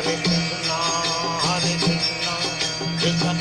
Hare Krishna, Krishna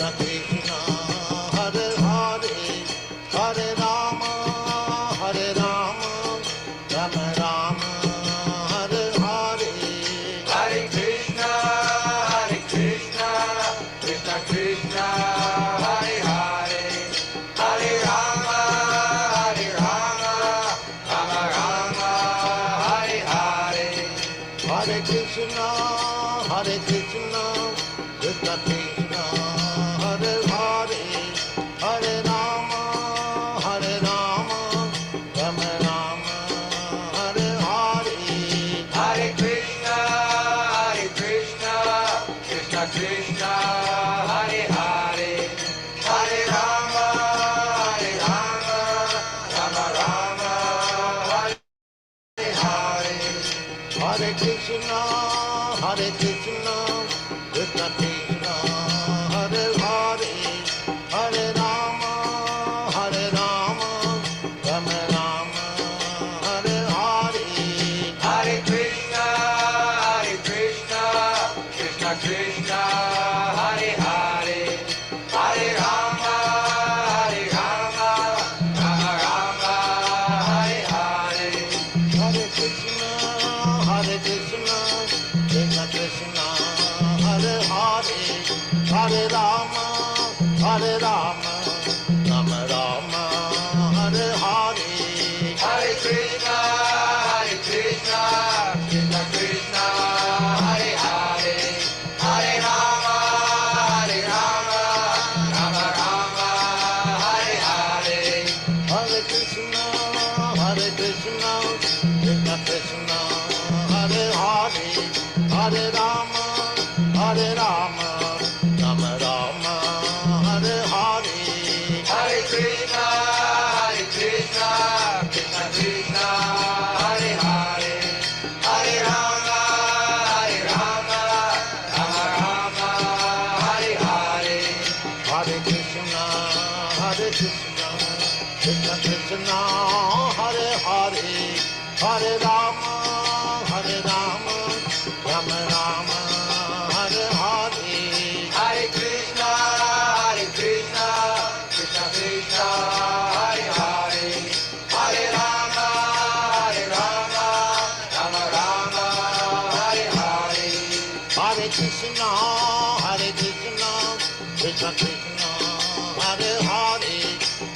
Krishna. Krishna, Hare Hare, Hare Rama, Rama Rama, Hare Hare. Hare Krishna, Krishna Krishna, Hare Hare, Hare Rama, Rama Rama, Hare Hare. Hare Krishna, Krishna Krishna, Hare Hare, Hare Rama, Rama Rama, Hare Hare. Hare Krishna, Krishna Krishna, Hare Hare, Hare Rama, Rama Rama, Hare Hare. Hare Krishna, Krishna Krishna, Hare Hare, Hare Rama, Rama Rama, Hare Hare. Hare Krishna, Krishna Krishna, Hare Hare, Hare Rama, Rama Rama, Hare Hare. Hare Krishna, Krishna Krishna, Hare Hare, Hare Rama, Rama Rama, Hare Hare. Hare Krishna, Krishna Krishna, Hare Hare, Hare Rama, Rama Rama, Hare Hare. Hare Krishna, Krishna Krishna, Hare Hare, Hare Rama, Rama Rama, Hare Hare. Hare Krishna, Krishna Krishna, Hare Hare, Hare Rama, Rama Rama, Hare Hare. Hare Krishna, Krishna Krishna, Hare Hare, Hare Rama, Rama Rama, Hare Hare. Hare Krishna, Krishna Krishna, Hare Hare,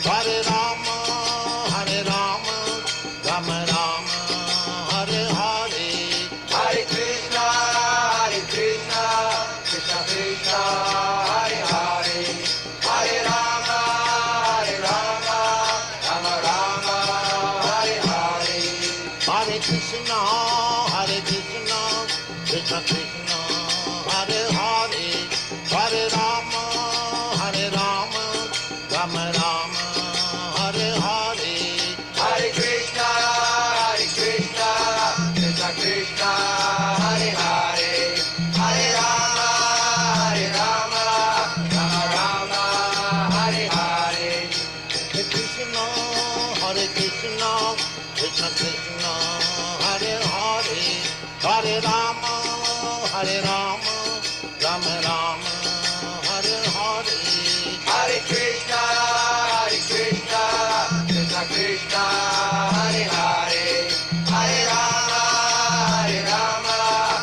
Hare Rama, Rama Rama, Hare Hare. Hare Krishna, Krishna Krishna, Hare Hare, Hare Rama, Rama Rama, Hare Hare. Hare Krishna, Krishna Krishna, Hare Hare, Hare Rama, Rama Rama, Hare Hare. Hare Krishna, Krishna Krishna, Hare Hare, Hare Rama, Rama Rama, Hare Hare. Hare Krishna, Krishna Krishna, Hare Hare, Hare Rama, Rama Rama, Hare Hare. Hare Krishna, Krishna Krishna, Hare Hare, Hare Rama,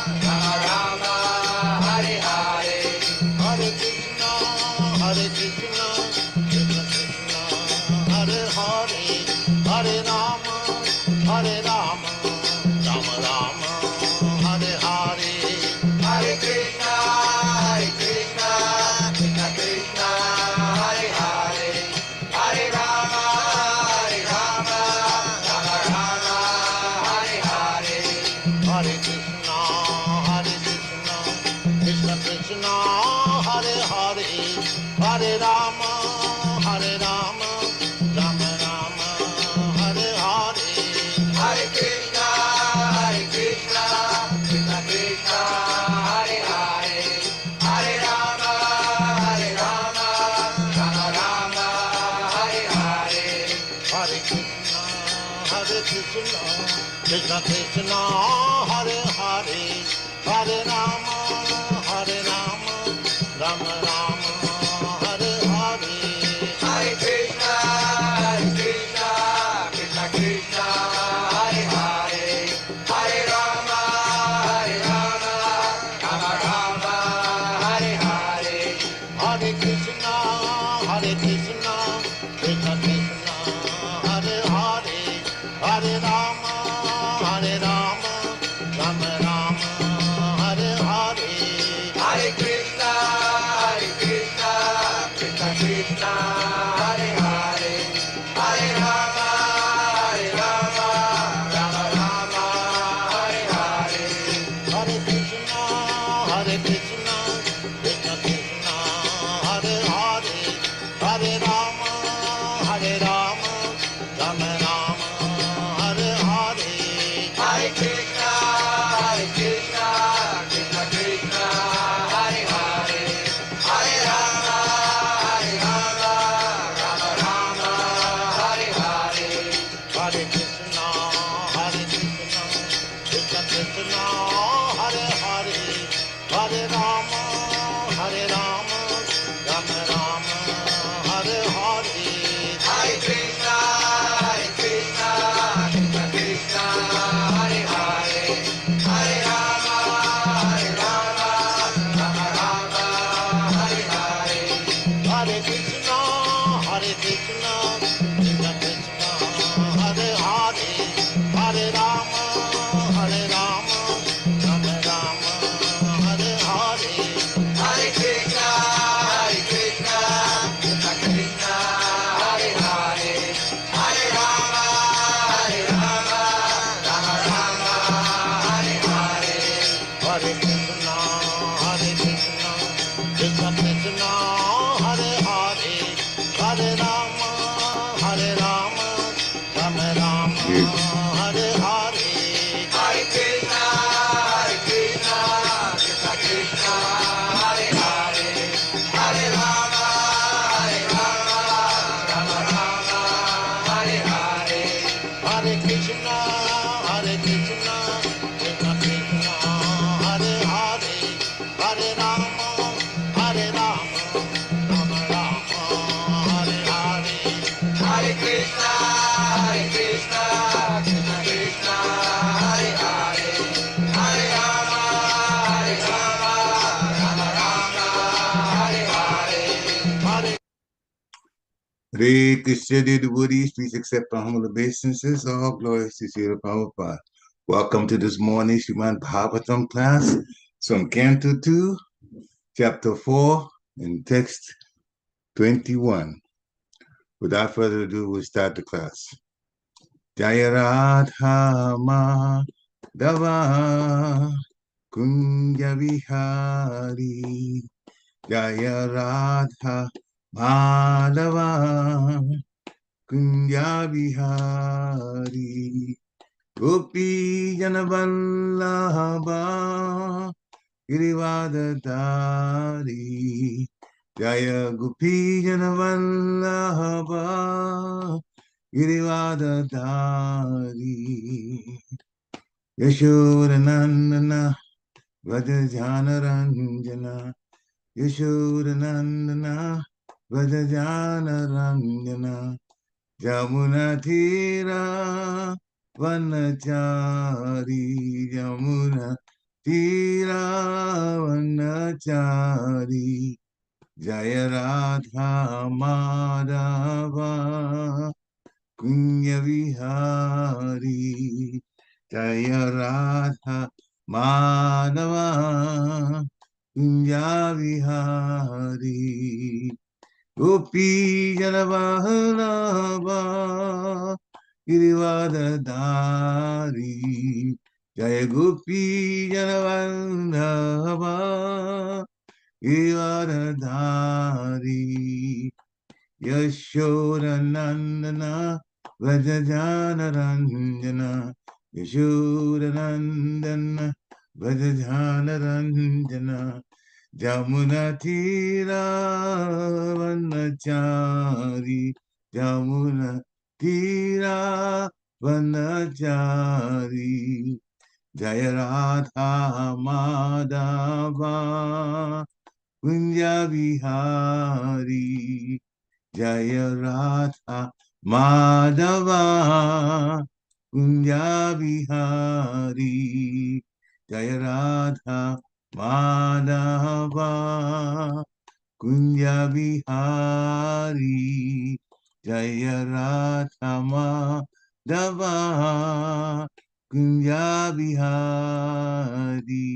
Rama Rama, Hare Hare. Hare Krishna, Krishna Krishna, Hare Hare, Hare Rama, Rama Rama, Hare Hare. Hare Krishna, Krishna Krishna, Hare Hare, Hare Rama, Rama Rama, Hare Hare. Hare Krishna, Krishna Krishna, Hare Hare, Hare Rama, Rama Rama, Hare Hare. Hare Krishna, Krishna Krishna, Hare Hare, Hare Rama, Rama Rama, Hare Hare. Hare Krishna, Krishna Krishna, Hare Hare, Hare Rama, Rama Rama, Hare Hare. Hare Krishna, Krishna Krishna, Hare Hare, Hare Rama, Rama Rama, Hare Hare. Hare Krishna, Hare Hare, Hare Rama, Rama Rama, Hare Hare. Hare Krishna, Krishna Krishna, Hare Hare, Hare Rama, Rama Rama, Hare Hare. Hare Krishna, Krishna Krishna, Hare Hare, Hare Rama, Rama Rama, Hare Hare. Hare Krishna, Krishna Krishna, Hare Hare, Hare Rama, Rama Rama, Hare Hare. Hare Hare Krishna, dear devotees, please accept our humble obeisances. All glories to Srila Prabhupada. Welcome to this morning Srimad Bhagavatam class from Canto 2, Chapter 4, and Text 21. Without further ado, we'll start the class. Jaya Radha Madhava Kunja Vihari Jaya Radha Madhava Kunja Vihari Gopi Janavallabha Girivadadari Jaya Gopi Janavallabha Girivadadari Yashodanandana Vrajajanaranjana Yashodanandana Vrajajanaranjana Jamunatira Vanachari Jamunatira Vanachari Jaya Radha Madhava Kunya Vihari Jaya Radha Madhava Kunya Vihari Gopi Janavallabha Girivadadari Jaya Gopi Janavallabha Girivadadari Yashodanandana Vrajajanaranjana Yashodanandana Vrajajanaranjana Jamunatira Vanachari Jamunatira Vanachari Jaya Radha Madhava Kunja Vihari Jaya Radha Madhava Kunja Vihari Jaya Radha Madhava Kunja Vihari Jaya Radha Madhava Kunja Vihari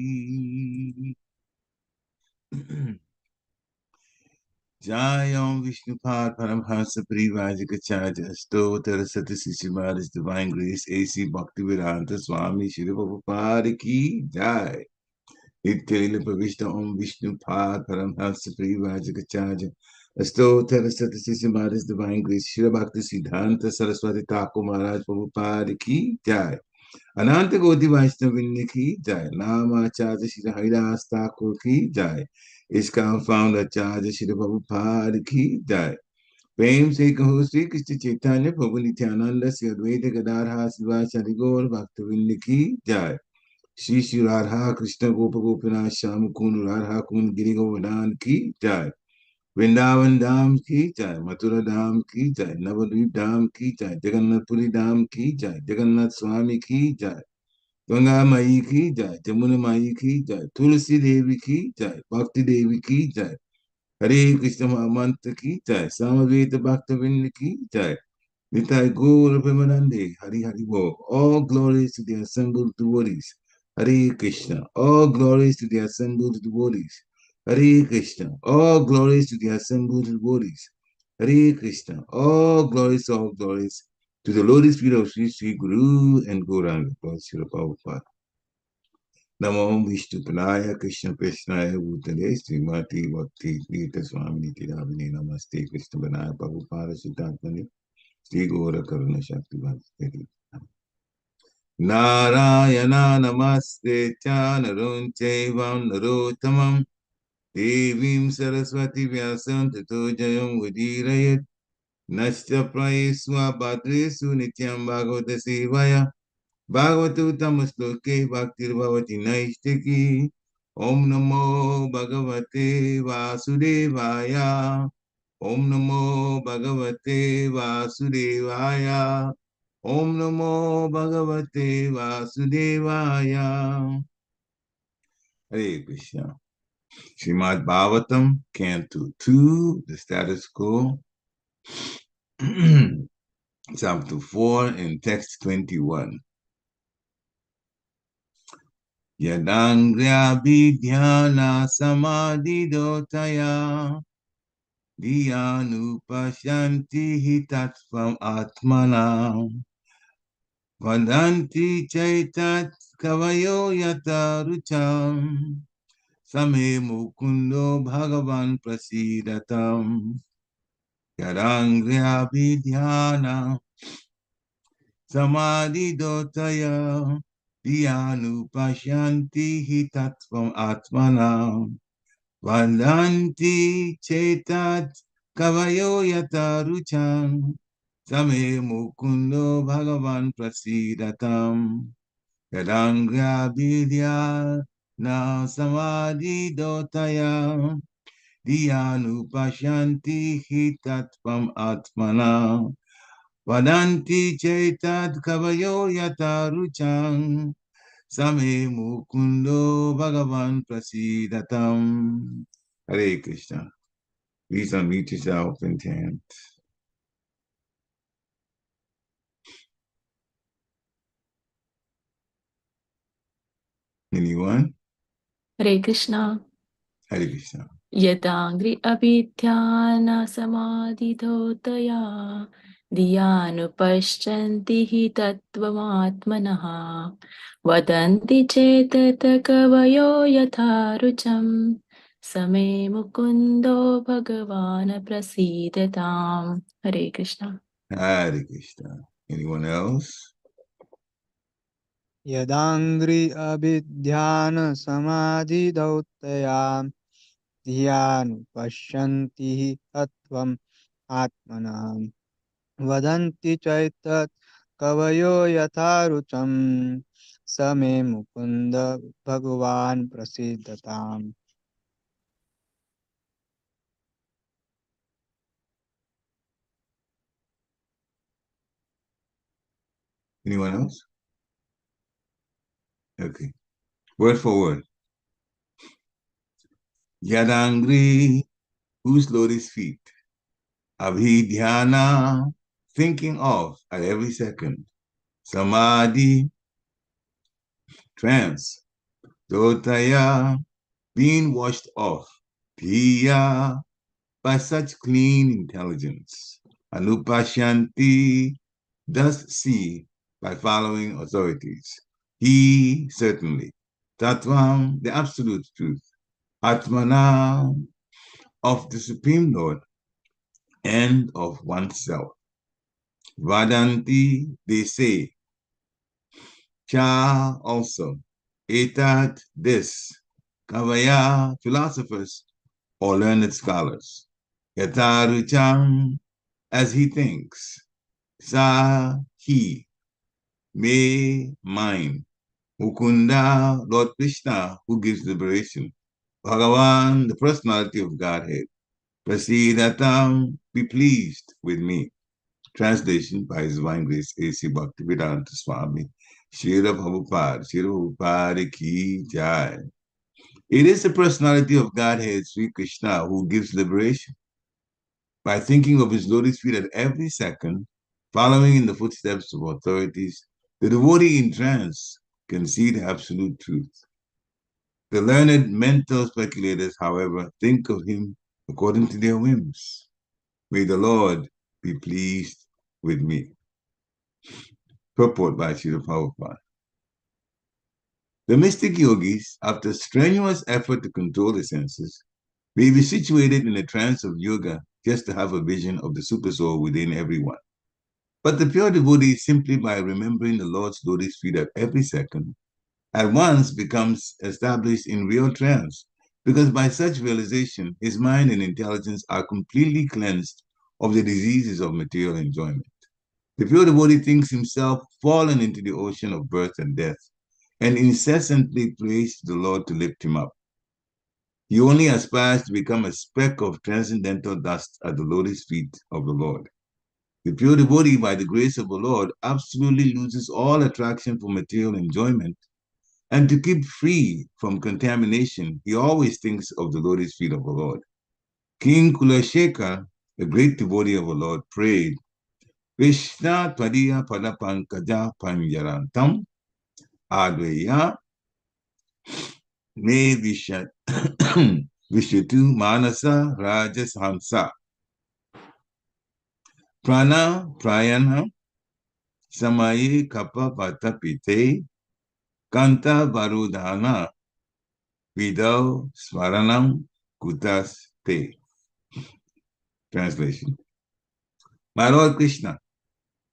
Jayam Vishnupad Paramhansa Parivajikacharya Stotra Satasisi Maharaj Divine Grace A.C. Bhaktivedanta Swami Shri Prabhupada Ki Jai Nityalila Pravishta Om Vishnupad Paramhansa Parivajikacharya Stotra Satasisi Maharaj Divine Grace Shri Bhakti Siddhanta Saraswati Thakur Maharaj Prabhupada Ki Jai Ananta Goti Vaishnavinni Ki Jai Namacharya Shri Haridas Thakur Ki Jai ISKCON founder Acharya Shri Prabhupada Ki Jai Prem Se Kaho Sri Krishna Chaitanya Prabhu Nityananda Sri Advaita Gadadhar Sivasari Gaur Bhaktivinoda Ki Jai Shri Shri Radha Krishna Gopa Gopinath Shyamu Kund Radha Kund Giri Govardhan Ki Jai Vrindavan Dham Ki Jai Mathura Dham Ki Jai Navadvip Dham Ki Jai Jagannath Puri Dham Ki Jai Jagannath Swami Ki Jai Ganga Mai Ki Jai Jamuna Mai Ki Jai Tulsi Devi Ki Jai Bhakti Devi Ki Jai Hare Krishna Mahamantra Ki Jai Samaveta Bhaktavinda Ki Jai Nitai Gaur Premanande Hari Hari Bo. All glories to the assembled devotees. Hare Krishna. All glories to the assembled devotees. Hare Krishna. All glories to the assembled devotees. Hare Krishna. All glories to the lotus feet of Sri Sri Guru and Gauranga, Lord Srila Prabhupada. Namo Vishnupanaya Krishna Krishnaya Bhutale Srimati Bhakti Nita Swami Nitidavini Namaste Krishnapanaya Prabhupada Siddharthani Sri Gora Karuna Shakti Bhakti Narayana Namaste Chanarun Chaivam Narottamam Devim Saraswati Vyasam Tato Jayam Udirayat Nashta Prayeswa Bhadresu Nityam Bhagavata Sevaya Bhagavatu Tamasloke Bhaktir Bhavati Naistiki Om Namo Bhagavate Vasudevaya Om Namo Bhagavate Vasudevaya Om Namo Bhagavate Vasudevaya Hare Krishna Srimad Bhagavatam Canto 2 The Status Quo Chapter 4 and Text 21 Yadangya Vidhyana Samadhidotaya Dhyanu Hitatvam Atmana Vadanti Chaitat Kavayo Yatarucham Same Mukundo Bhagavan Prasidatam Yadangya Vidhyana Samadhidotaya Dhyanu Hitatvam Atmana Vadanti Chetat Kavayo Yatarucham Same Mukundo Bhagavan Prasidatam Yadanga Vidya Na Samadhi Dotaya Dhyanu Hitatvam Atmana Vadanti Chetat Kavayo Yatarucham Same Mukundo Bhagavan Prasidatam. Hare Krishna. Please unmute yourself and chant. Anyone? Hare Krishna. Hare Krishna. Yadangri abhidhyana samadhidotaya Dhyanupashyanti hi tattvamatmanaha Vadanti chetat kavayo yatharucham Same mukundo bhagavan prasidatam. Hare Krishna. Hare Krishna. Anyone else? Yadangri abhidhyana samadhidhautaya dhyan pashyanti tattvam atmanam vadanti chaitat kavayo yatharucham same mukunda bhagavan prasidatam. Anyone else? Okay. Word for word. Yadangri, whose lotus feet? Abhidhyana, thinking of at every second. Samadhi, trance. Dotaya, being washed off. Piya, by such clean intelligence. Anupashyanti, thus see by following authorities. He, certainly. Tatvam, the absolute truth. Atmana, of the Supreme Lord and of oneself. Vadanti, they say. Cha, also. Etat, this. Kavaya, philosophers or learned scholars. Yatarucham, as he thinks. Sa, he. Me, mine. Mukunda, Lord Krishna, who gives liberation. Bhagavan, the personality of Godhead. Prasidatam, be pleased with me. Translation by His Divine Grace A.C. Bhaktivedanta Swami, Srila Prabhupada Ki Jai. It is the personality of Godhead, Sri Krishna, who gives liberation. By thinking of his lotus feet at every second, following in the footsteps of authorities, the devotee in trance can see the absolute truth. The learned mental speculators, however, think of him according to their whims. May the Lord be pleased with me. Purport by Srila Prabhupada. The mystic yogis, after strenuous effort to control the senses, may be situated in a trance of yoga just to have a vision of the supersoul within everyone. But the pure devotee, simply by remembering the Lord's lotus feet at every second, at once becomes established in real trance, because by such realization, his mind and intelligence are completely cleansed of the diseases of material enjoyment. The pure devotee thinks himself fallen into the ocean of birth and death, and incessantly prays to the Lord to lift him up. He only aspires to become a speck of transcendental dust at the lotus feet of the Lord. The pure devotee, by the grace of the Lord, absolutely loses all attraction for material enjoyment, and to keep free from contamination, he always thinks of the lotus feet of the Lord. King Kulashekar, a great devotee of the Lord, prayed, Krishna Tvadiya Padapankaja Panjarantam Adveya Me Vishat Vishatu Manasa Rajas Hamsa Prana Prayana Samaye Kappa Patapite Kanta Varudhana Vidau Swaranam Kutas Te. Translation. My Lord Krishna,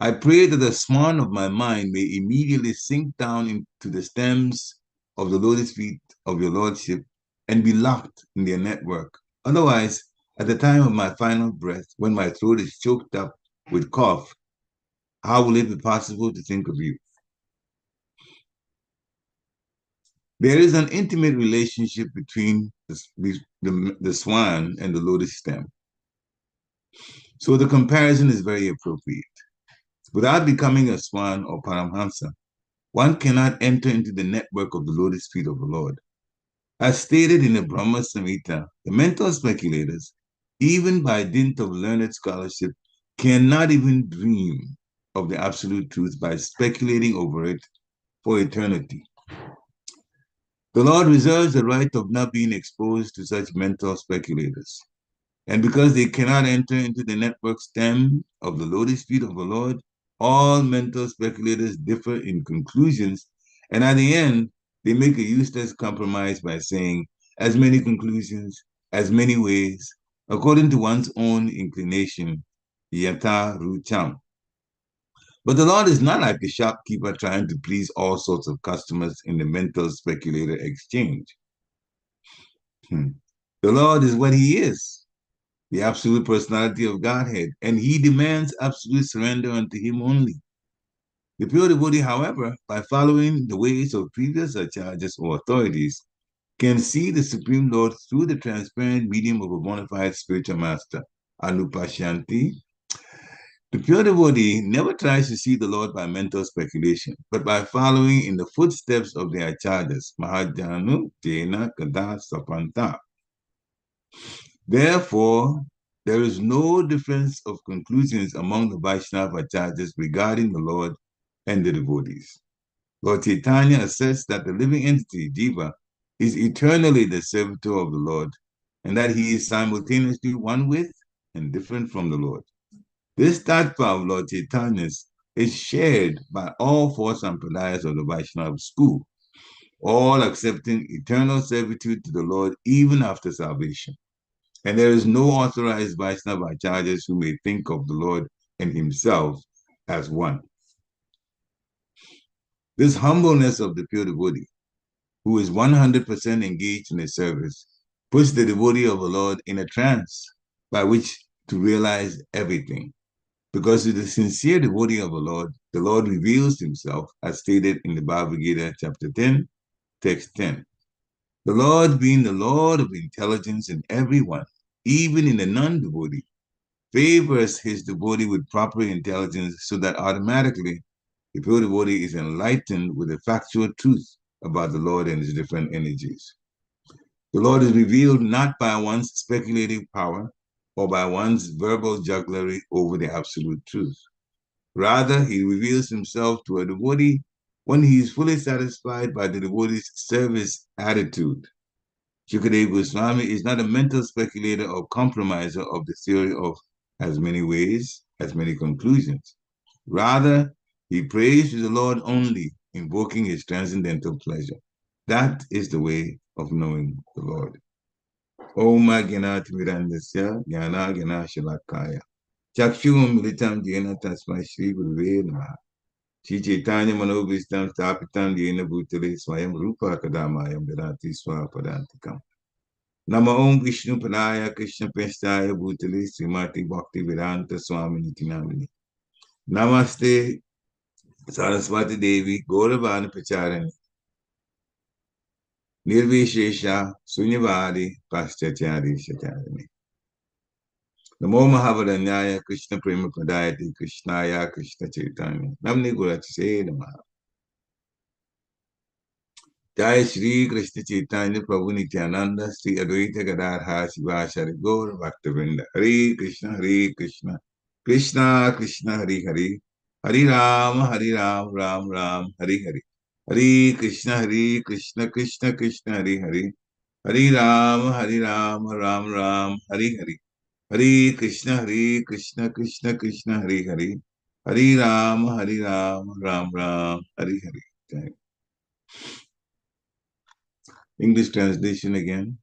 I pray that the swan of my mind may immediately sink down into the stems of the lotus feet of your Lordship and be locked in their network. Otherwise, at the time of my final breath, when my throat is choked up with cough, how will it be possible to think of you? There is an intimate relationship between the swan and the lotus stem. So the comparison is very appropriate. Without becoming a swan or paramhansa, one cannot enter into the network of the lotus feet of the Lord. As stated in the Brahma Samhita, the mental speculators, even by dint of learned scholarship, cannot even dream of the absolute truth by speculating over it for eternity. The Lord reserves the right of not being exposed to such mental speculators. And because they cannot enter into the network stem of the lotus feet of the Lord, all mental speculators differ in conclusions, and at the end, they make a useless compromise by saying, as many conclusions, as many ways, according to one's own inclination, yata rucham. But the Lord is not like a shopkeeper trying to please all sorts of customers in the mental speculator exchange. The Lord is what he is, the absolute personality of Godhead, and he demands absolute surrender unto him only. The pure devotee, however, by following the ways of previous acharyas or authorities, can see the Supreme Lord through the transparent medium of a bona fide spiritual master, Anupashyanti. The pure devotee never tries to see the Lord by mental speculation, but by following in the footsteps of the acharyas, Mahajanu, Jena, Kada, Sapanta. Therefore, there is no difference of conclusions among the Vaishnava acharyas regarding the Lord and the devotees. Lord Chaitanya asserts that the living entity, Jiva, is eternally the servitor of the Lord, and that he is simultaneously one with and different from the Lord. This tattva of Lord Chaitanya's is shared by all four sampradayas of the Vaishnava school, all accepting eternal servitude to the Lord even after salvation. And there is no authorized Vaishnava acharyas who may think of the Lord and himself as one. This humbleness of the pure devotee, who is 100% engaged in his service, puts the devotee of the Lord in a trance by which to realize everything. Because to the sincere devotee of the Lord reveals himself, as stated in the Bhagavad Gita, chapter 10, text 10. The Lord being the Lord of intelligence in everyone, even in the non-devotee, favors his devotee with proper intelligence so that automatically the pure devotee is enlightened with the factual truth about the Lord and his different energies. The Lord is revealed not by one's speculative power or by one's verbal jugglery over the absolute truth. Rather, he reveals himself to a devotee when he is fully satisfied by the devotee's service attitude. Shukadeva Goswami is not a mental speculator or compromiser of the theory of as many ways, as many conclusions. Rather, he prays to the Lord only, invoking his transcendental pleasure. That is the way of knowing the Lord. Om Gnana Timirandasya Jnana Jnana Shalakaya Chakshum Militam Jena Tasma Shri Guruve Namaha Shri Chaitanya Manobhistam Stapitam Jena Bhutale Swayam Rupa Kadamayam Vedati Swapadantikam Nama Om Vishnu Padaya Krishna Pestaya Bhutale Srimati Bhakti Vedanta Swami Nitinamini Namaste Saraswati Devi Gauravani Pacharani Nirvishesha Sunyavadi Paschachari Shacharani Namo Mahavadanyaya Krishna Prema Padayati Krishnaya Krishna Chaitanya Namni Gurachise Namaha Jai Shri Krishna Chaitanya Prabhu Nityananda Sri Advaita Gadadha Sivasari Gaur Bhaktivinoda Hare Krishna Krishna Krishna Hare Hare Hare Ram Ram Ram Hare Hare Hare Krishna Krishna Krishna Hare Hare Hare Ram Ram Ram Hare Hare Hare Krishna Krishna Krishna Hare Hare Hare Ram Ram Ram Hare Hare. English translation again.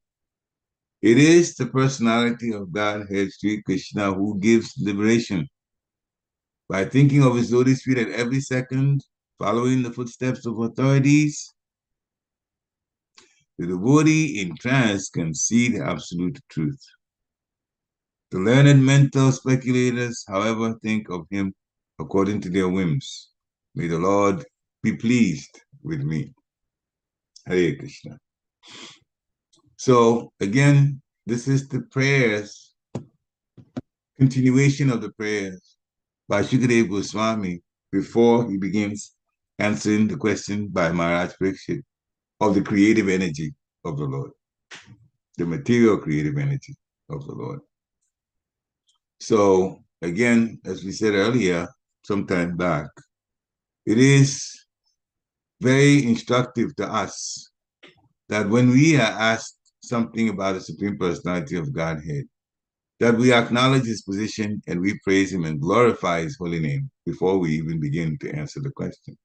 It is the personality of Godhead Sri Krishna who gives liberation. By thinking of his lotus feet at every second, following the footsteps of authorities, the devotee in trance can see the absolute truth. The learned mental speculators, however, think of him according to their whims. May the Lord be pleased with me. Hare Krishna. So again, this is the prayers, continuation of the prayers by Shukadeva Goswami before he begins answering the question by Maharaj Pariksit of the creative energy of the Lord, the material creative energy of the Lord. So again, as we said earlier, sometime back, it is very instructive to us that when we are asked something about the Supreme Personality of Godhead, that we acknowledge his position and we praise him and glorify his holy name before we even begin to answer the question.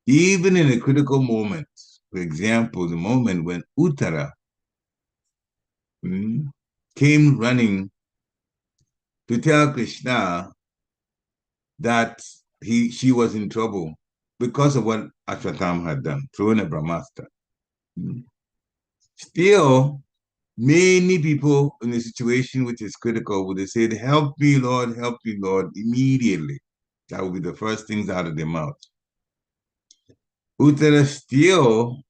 Even in a critical moment, for example, the moment when Uttara came running to tell Krishna that she was in trouble because of what Ashwathama had done, throwing a Brahmastra. Still, many people in a situation which is critical would have said, help me, Lord, immediately. That would be the first things out of their mouth. Uttara still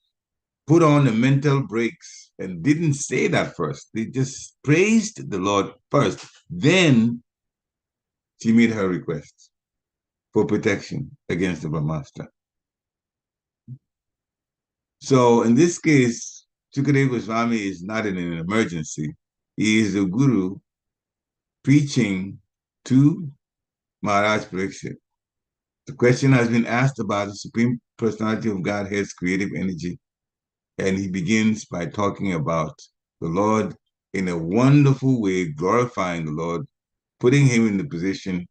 put on the mental brakes and didn't say that first. They just praised the Lord first. Then she made her request for protection against the Brahmastra. So in this case, Shukadeva Goswami is not in an emergency. He is a guru preaching to Maharaj Pariksit. The question has been asked about the Supreme Personality of Godhead's creative energy, and he begins by talking about the Lord in a wonderful way, glorifying the Lord, putting him in the position,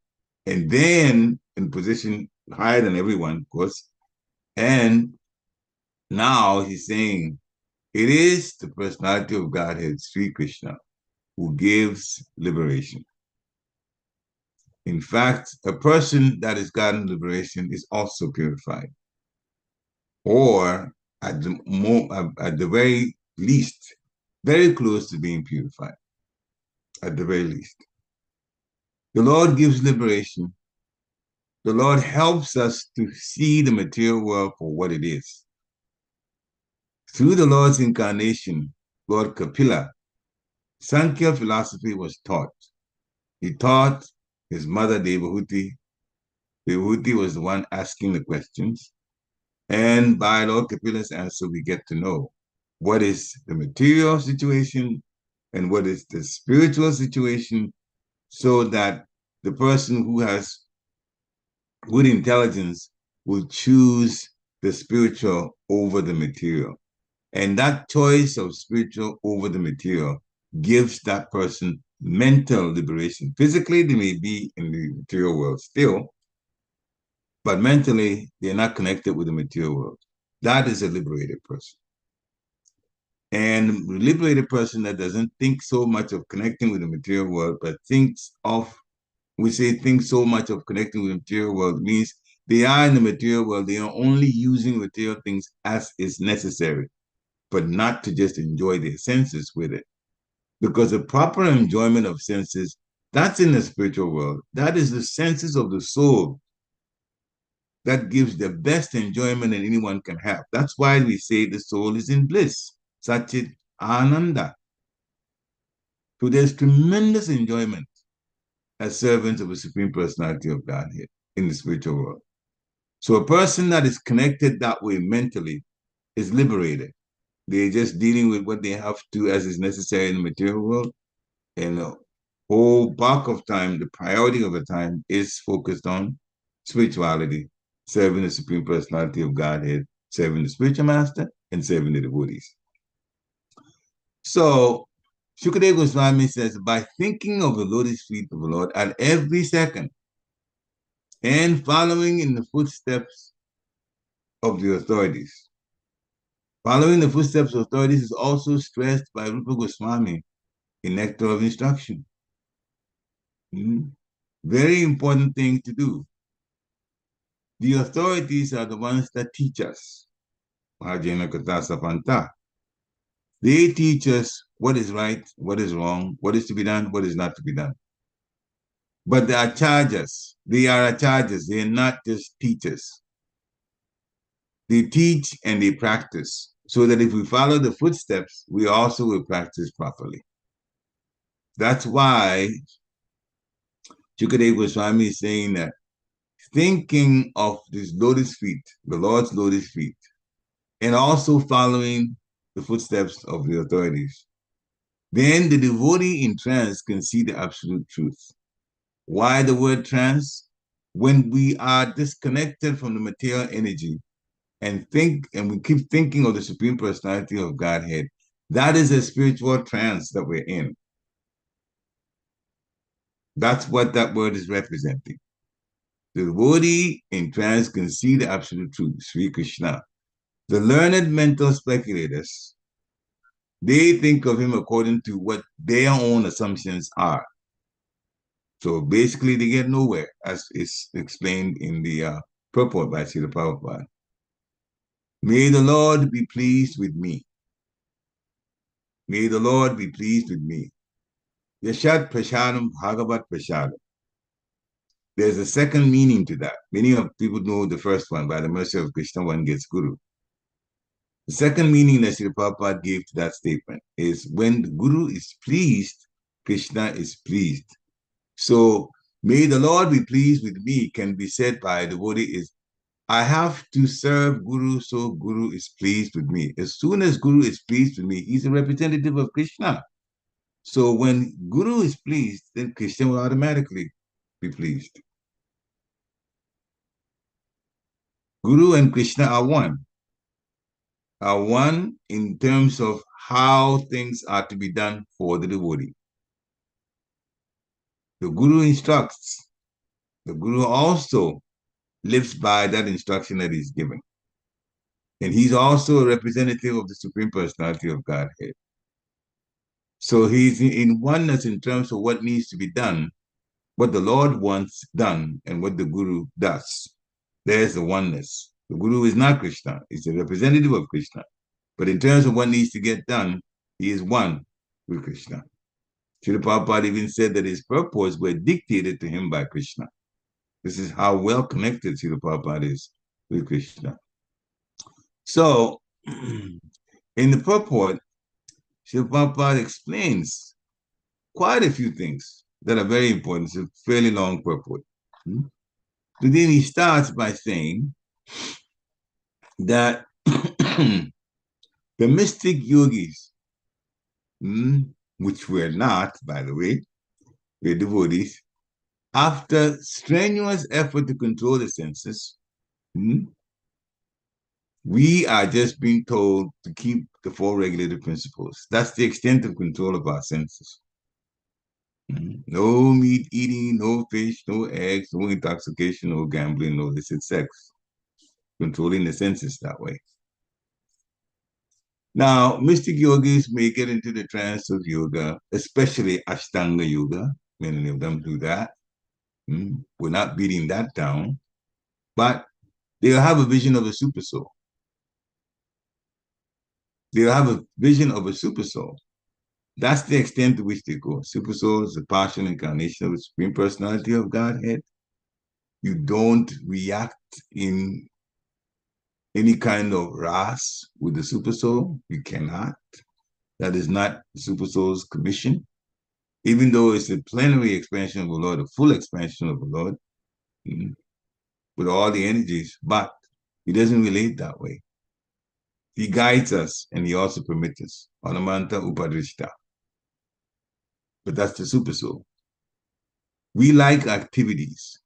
and then in position higher than everyone, of course. And now he's saying, it is the personality of Godhead, Sri Krishna, who gives liberation. In fact, a person that has gotten liberation is also purified. Or at the very least, very close to being purified, at the very least. The Lord gives liberation. The Lord helps us to see the material world for what it is. Through the Lord's incarnation, Lord Kapila, Sankhya philosophy was taught. He taught his mother Devahuti. Devahuti was the one asking the questions. And by Lord Kapila's answer, we get to know what is the material situation and what is the spiritual situation, so that the person who has good intelligence will choose the spiritual over the material. And that choice of spiritual over the material gives that person mental liberation. Physically, they may be in the material world still, but mentally, they're not connected with the material world. That is a liberated person. And a liberated person that doesn't think so much of connecting with the material world, but thinks of, we say think so much of connecting with the material world means they are in the material world. They are only using material things as is necessary, but not to just enjoy their senses with it. Because the proper enjoyment of senses, that's in the spiritual world. That is the senses of the soul that gives the best enjoyment that anyone can have. That's why we say the soul is in bliss, Satchit Ananda. So there's tremendous enjoyment as servants of the Supreme Personality of Godhead in the spiritual world. So a person that is connected that way mentally is liberated. They're just dealing with what they have to as is necessary in the material world. And the whole bulk of time, the priority of the time is focused on spirituality, serving the Supreme Personality of Godhead, serving the spiritual master, and serving the devotees. So Shukadeva Goswami says, by thinking of the lotus feet of the Lord at every second and following in the footsteps of the authorities. Following the footsteps of authorities is also stressed by Rupa Goswami in Nectar of Instruction. Very important thing to do. The authorities are the ones that teach us. They teach us what is right, what is wrong, what is to be done, what is not to be done. But they are chargers. They are chargers. They are not just teachers. They teach and they practice so that if we follow the footsteps, we also will practice properly. That's why Shukadeva Goswami is saying that thinking of these lotus feet, the Lord's lotus feet, and also following the footsteps of the authorities, then the devotee in trance can see the absolute truth. Why the word trance? When we are disconnected from the material energy and we keep thinking of the Supreme Personality of Godhead, that is a spiritual trance that we're in. That's what that word is representing. The devotee in trance can see the absolute truth, Sri Krishna. The learned mental speculators, they think of him according to what their own assumptions are. So basically, they get nowhere, as is explained in the purport by Srila Prabhupada. May the Lord be pleased with me. May the Lord be pleased with me. Yashat Prashadam Bhagavat Prashadam. There's a second meaning to that. Many of people know the first one, by the mercy of Krishna, one gets Guru. The second meaning that Srila Prabhupada gave to that statement is when the Guru is pleased, Krishna is pleased. So, may the Lord be pleased with me can be said by the devotee is, I have to serve Guru so Guru is pleased with me. As soon as Guru is pleased with me, he's a representative of Krishna. So when Guru is pleased, then Krishna will automatically be pleased. Guru and Krishna are one in terms of how things are to be done for the devotee. The Guru instructs. The Guru also lives by that instruction that he's given. And he's also a representative of the Supreme Personality of Godhead. So he's in oneness in terms of what needs to be done, what the Lord wants done, and what the Guru does. There's the oneness. The Guru is not Krishna. He's a representative of Krishna. But in terms of what needs to get done, he is one with Krishna. Srila Prabhupada even said that his purports were dictated to him by Krishna. This is how well connected Srila Prabhupada is with Krishna. So, in the purport, Srila Prabhupada explains quite a few things that are very important. It's a fairly long purport. But then he starts by saying that the mystic yogis, which we're not, by the way, we're devotees, after strenuous effort to control the senses, we are just being told to keep the four regulated principles. That's the extent of control of our senses. No meat eating, no fish, no eggs, no intoxication, no gambling, no illicit sex. Controlling the senses that way. Now, mystic yogis may get into the trance of yoga, especially Ashtanga yoga. Many of them do that. We're not beating that down, but they'll have a vision of a super soul. They'll have a vision of a super soul. That's the extent to which they go. Super soul is a partial incarnation of the Supreme Personality of Godhead. You don't react in any kind of wrath with the super soul. You cannot. That is not the super soul's commission. Even though it's a plenary expansion of the Lord, a full expansion of the Lord, with all the energies, but he doesn't relate that way. He guides us and he also permits us. Anamanta Upadrishta. But that's the super soul. We like activities.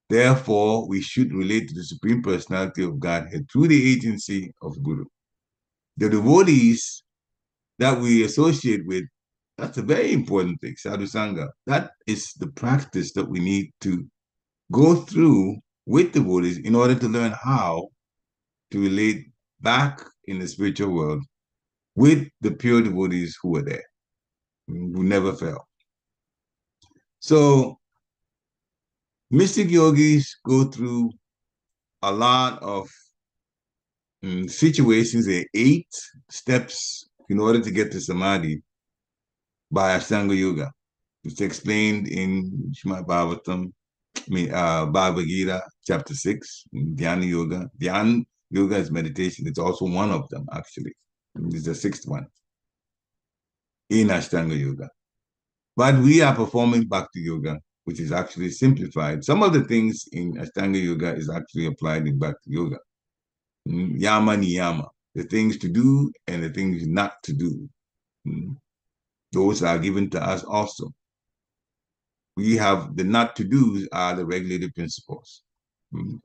Therefore, we should relate to the Supreme Personality of Godhead through the agency of Guru. The devotees that we associate with, that's a very important thing, Sadhu Sangha. That is the practice that we need to go through with devotees in order to learn how to relate back in the spiritual world with the pure devotees who were there, who never fell. So mystic yogis go through a lot of situations. There are 8 steps in order to get to samadhi by Ashtanga Yoga. It's explained in Srimad Bhagavatam, Bhagavad Gita, chapter 6, Dhyana Yoga. Dhyana Yoga is meditation. It's also one of them, actually. It's the 6th one in Ashtanga Yoga. But we are performing Bhakti Yoga, which is actually simplified. Some of the things in Ashtanga Yoga is actually applied in Bhakti Yoga. Yama niyama, the things to do and the things not to do. Those are given to us also. We have the not to do's are the regulated principles. And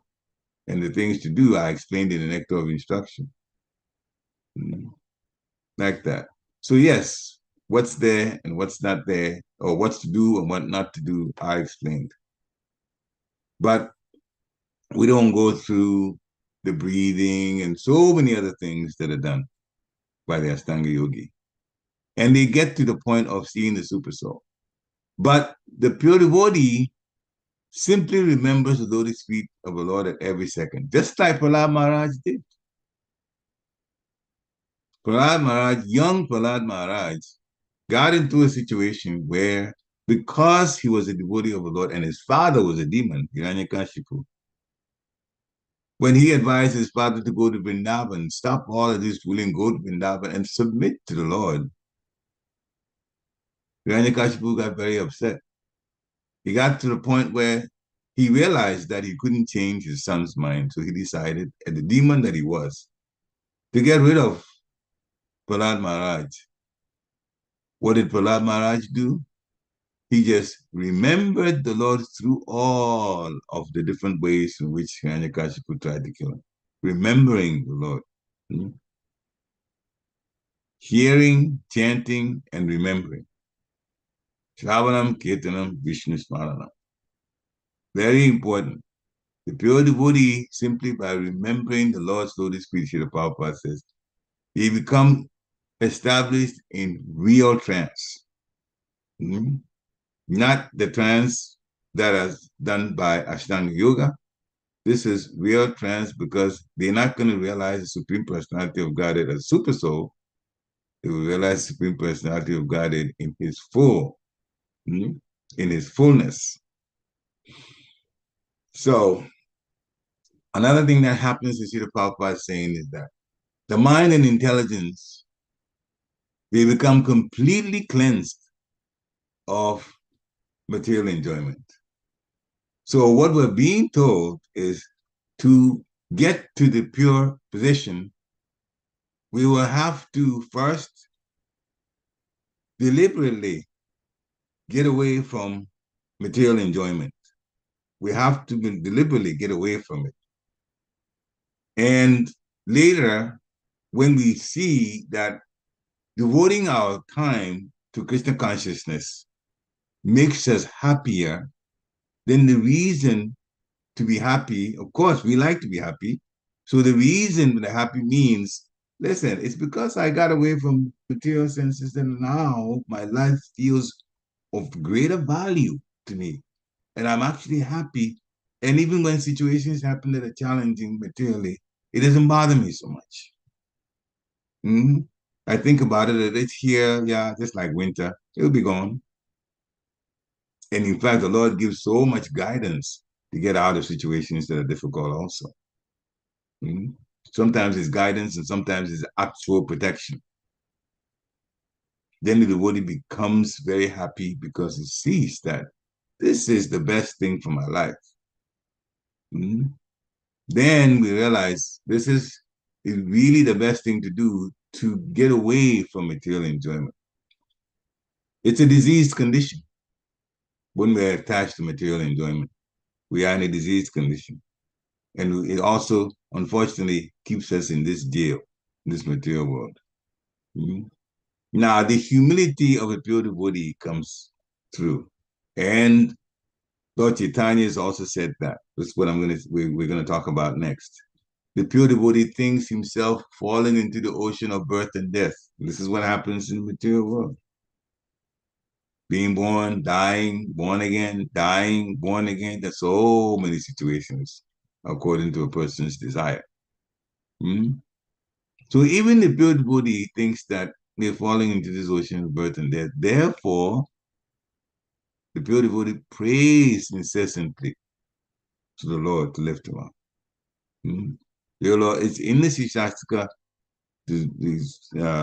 the things to do are explained in the nectar of instruction. Like that. So yes, what's there and what's not there, or what's to do and what not to do are explained. But we don't go through the breathing and so many other things that are done by the Ashtanga Yogi. And they get to the point of seeing the super soul. But the pure devotee simply remembers the lotus feet of the Lord at every second, just like Prahlad Maharaj did. Prahlad Maharaj, young Prahlad Maharaj, got into a situation where, because he was a devotee of the Lord and his father was a demon, Hiranyakashipu, when he advised his father to go to Vrindavan, stop all of this ruling, go to Vrindavan and submit to the Lord, Hiranyakashipu got very upset. He got to the point where he realized that he couldn't change his son's mind. So he decided, as the demon that he was, to get rid of Prahlad Maharaj. What did Prahlad Maharaj do? He just remembered the Lord through all of the different ways in which Hiranyakashipu tried to kill him. Remembering the Lord. Hearing, chanting, and remembering. Shravanam, Kirtanam, Vishnu Smaranam. Very important. The pure devotee, simply by remembering the Lord's lotus feet, Srila Prabhupada says, he becomes established in real trance. Not the trance that is done by Ashtanga Yoga. This is real trance because they're not going to realize the Supreme Personality of Godhead as super soul. They will realize the Supreme Personality of Godhead in his in his fullness. So another thing that happens, you see the Prabhupada saying, is that the mind and intelligence, they become completely cleansed of material enjoyment. So what we're being told is to get to the pure position, we will have to first deliberately get away from material enjoyment. We have to deliberately get away from it. And later, when we see that devoting our time to Krishna consciousness makes us happier, then the reason to be happy, of course, we like to be happy. So the reason the happy means Listen, it's because I got away from material senses and now my life feels of greater value to me. And I'm actually happy. And even when situations happen that are challenging materially, it doesn't bother me so much. Mhm. I think about it, that it's here, yeah, just like winter, it'll be gone. And in fact, the Lord gives so much guidance to get out of situations that are difficult also. Mhm. Sometimes it's guidance and sometimes it's actual protection. Then the body becomes very happy because it sees that this is the best thing for my life. Mhm. Then we realize is really the best thing to do to get away from material enjoyment. It's a diseased condition when we're attached to material enjoyment. We are in a diseased condition. And it also, unfortunately, keeps us in this jail, in this material world. Mhm. Now, the humility of a pure devotee comes through. And Lord Chaitanya has also said that. That's what we're gonna talk about next. The pure devotee thinks himself falling into the ocean of birth and death. This is what happens in the material world. Being born, dying, born again, dying, born again. There's so many situations according to a person's desire. Hmm? So even the pure devotee thinks that they're falling into this ocean of birth and death. Therefore, the pure devotee prays incessantly to the Lord to lift him up. Hmm? Dear Lord, it's in the Shastika,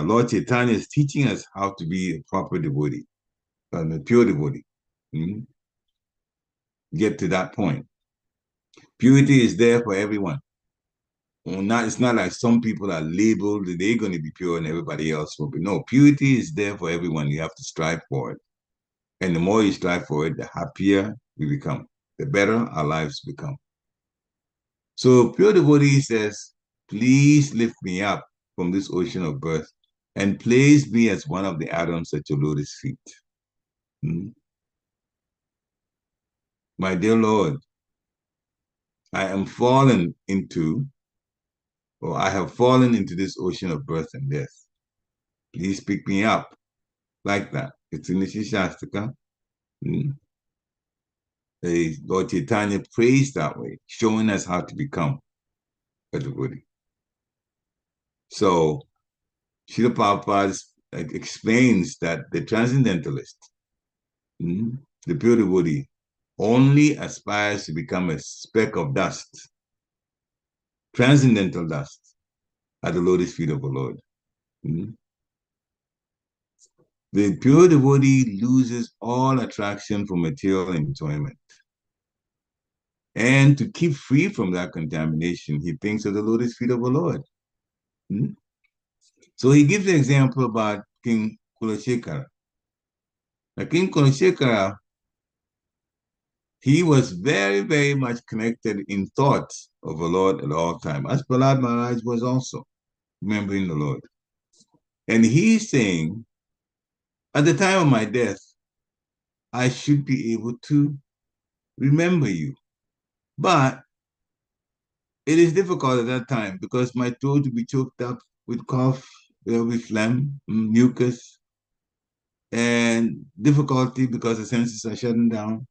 Lord Chaitanya is teaching us how to be a proper devotee, a pure devotee. Hmm? Get to that point. Purity is there for everyone. It's not like some people are labeled that they're going to be pure and everybody else will be. No, purity is there for everyone. You have to strive for it. And the more you strive for it, the happier we become, the better our lives become. So pure devotee says, please lift me up from this ocean of birth and place me as one of the atoms at your lotus feet. Hmm? My dear Lord, I am fallen into, or I have fallen into this ocean of birth and death. Please pick me up like that. It's in the Shastika. Hmm? Lord Chaitanya prays that way, showing us how to become a devotee. So Srila Prabhupada explains that the transcendentalist, the pure devotee, only aspires to become a speck of dust, transcendental dust, at the lotus feet of the Lord. Mm. The pure devotee loses all attraction for material enjoyment. And to keep free from that contamination, he thinks of the lotus feet of the Lord. Mm. So he gives an example about King Kulashekara. Now, King Kulashekara, he was very, very much connected in thought of the Lord at all times, as Prahlad Maharaj was also, remembering the Lord. And he's saying, at the time of my death, I should be able to remember you. But it is difficult at that time because my throat will be choked up with cough, there will be phlegm, mucus, and difficulty because the senses are shutting down.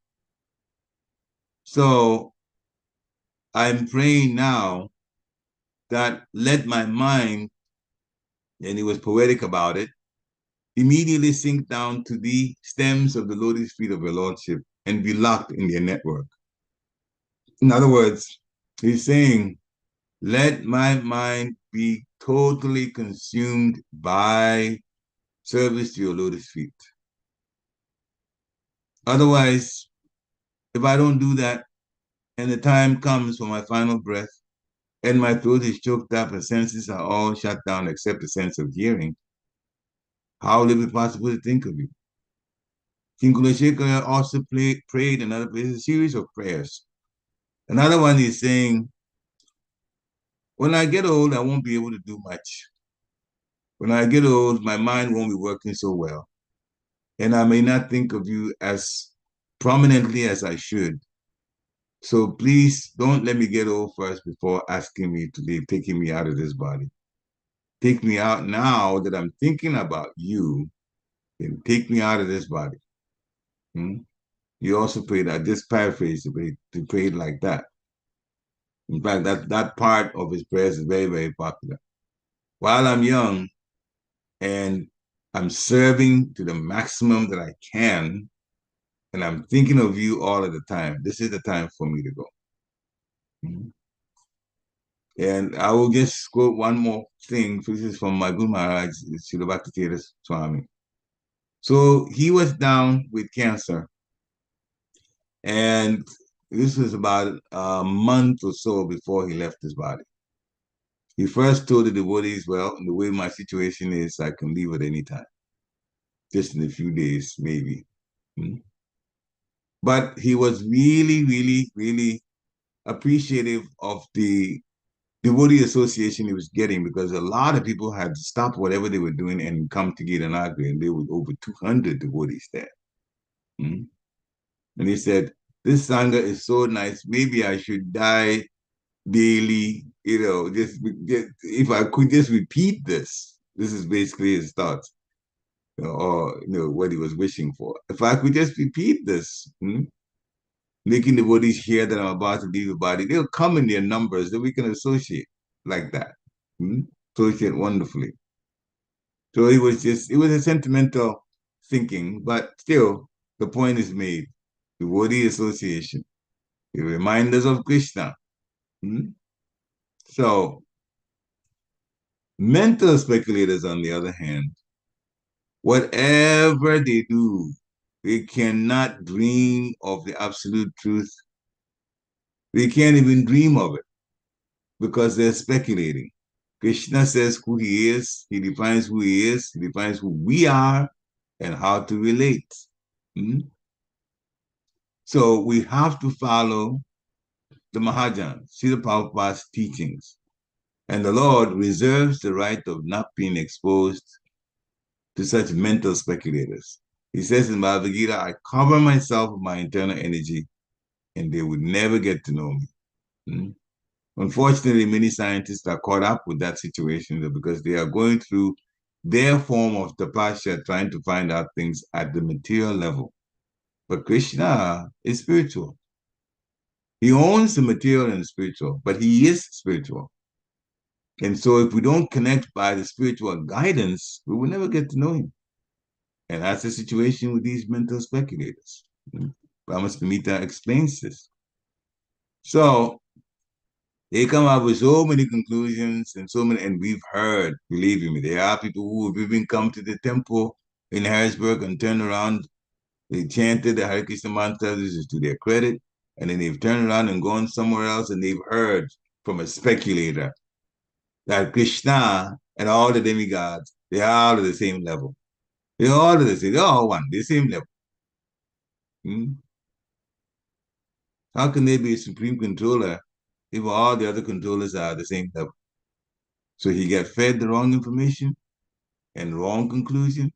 So I'm praying now that let my mind, and he was poetic about it, immediately sink down to the stems of the lotus feet of your lordship and be locked in their network. In other words, he's saying, let my mind be totally consumed by service to your lotus feet. Otherwise, if I don't do that, and the time comes for my final breath, and my throat is choked up and senses are all shut down except the sense of hearing, how will it be possible to think of you? King Kulashekara also prayed another a series of prayers. Another one is saying, when I get old, I won't be able to do much. When I get old, my mind won't be working so well. And I may not think of you as prominently as I should. So please don't let me get old first before asking me to leave, taking me out of this body. take me out now that I'm thinking about you, and take me out of this body. Hmm? You also prayed, I just paraphrase to pray like that. In fact, that part of his prayers is very, very popular. While I'm young and I'm serving to the maximum that I can, and I'm thinking of you all of the time, this is the time for me to go. Hmm? And I will just quote one more thing. This is from my Guru Maharaj, Srila Bhakti Swami. So he was down with cancer, and this was about a month or so before he left his body. He first told the devotees, well, the way my situation is, I can leave at any time, just in a few days, maybe. Hmm? But he was really, really, really appreciative of the devotee association he was getting, because a lot of people had stopped whatever they were doing and come to Gitanagri, and there were over 200 devotees there. Hmm? And he said, this Sangha is so nice, maybe I should die daily, just if I could just repeat this. This is basically his thoughts, or what he was wishing for. If I could just repeat this, making the devotees hear that I'm about to leave the body, they'll come in their numbers that we can associate like that. Associate wonderfully. So it was a sentimental thinking, but still, the point is made. Devotee association. It reminds us of Krishna. So, mental speculators, on the other hand, whatever they do, they cannot dream of the absolute truth. They can't even dream of it because they're speculating. Krishna says who he is, he defines who he is, he defines who we are, and how to relate. So we have to follow the Mahajans, Srila Prabhupada's teachings. And the Lord reserves the right of not being exposed to such mental speculators. He says in Bhagavad Gita, I cover myself with my internal energy, and they would never get to know me. Unfortunately, many scientists are caught up with that situation because they are going through their form of tapasya, trying to find out things at the material level. But Krishna is spiritual. He owns the material and the spiritual, but he is spiritual. And so if we don't connect by the spiritual guidance, we will never get to know him. And that's the situation with these mental speculators. Brahmastamita explains this. So they come up with so many conclusions and we've heard, believe me, there are people who have even come to the temple in Harrisburg and turned around. They chanted the Hare Krishna mantra, this is to their credit, and then they've turned around and gone somewhere else and they've heard from a speculator that Krishna and all the demigods, they are all at the same level. They're all the same, they're all one, the same level. How can they be a supreme controller if all the other controllers are the same level? So he got fed the wrong information and the wrong conclusion,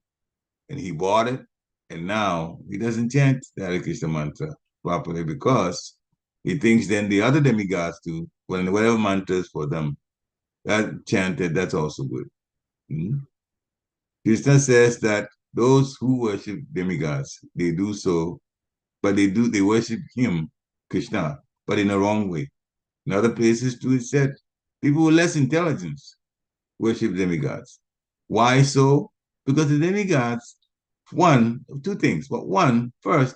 and he bought it, and now he doesn't chant the Hare Krishna mantra properly because he thinks then the other demigods do, when whatever mantras for them, that chanted, that's also good. Krishna says that those who worship demigods, they do so, but they worship him, Krishna, but in a wrong way. In other places too, it said people with less intelligence worship demigods. Why so? Because the demigods, two things. But one, first,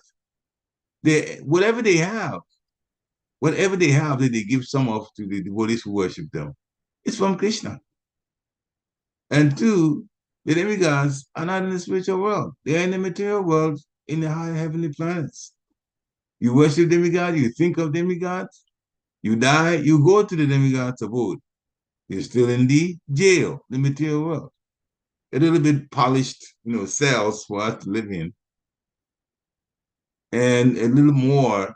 whatever they have that they give some of to the devotees who worship them, it's from Krishna. And two, the demigods are not in the spiritual world. They are in the material world, in the high heavenly planets. You worship demigods, you think of demigods, you die, you go to the demigod's abode. You're still in the jail, the material world. A little bit polished, cells for us to live in. And a little more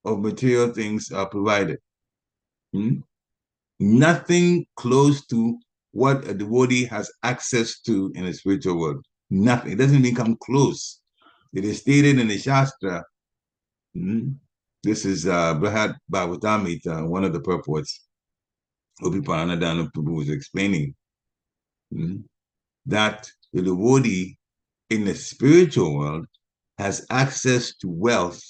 of material things are provided. Nothing close to what a devotee has access to in the spiritual world. Nothing. It doesn't even come close. It is stated in the Shastra. This is Brihad Bhagavatamrita, one of the purports. Upipanadana Prabhu was explaining that the devotee in the spiritual world has access to wealth